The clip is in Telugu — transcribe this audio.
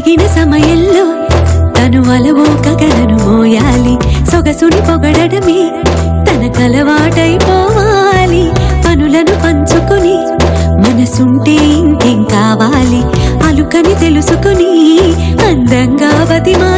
తగిన సమయంలో తను అలవోకగలను మోయాలి. సొగసుని పొగడమే తనకలవాటైపోవాలి. పనులను పంచుకొని మనసుంటే ఇంకేం కావాలి. అలుకని తెలుసుకుని అందంగా బతిమా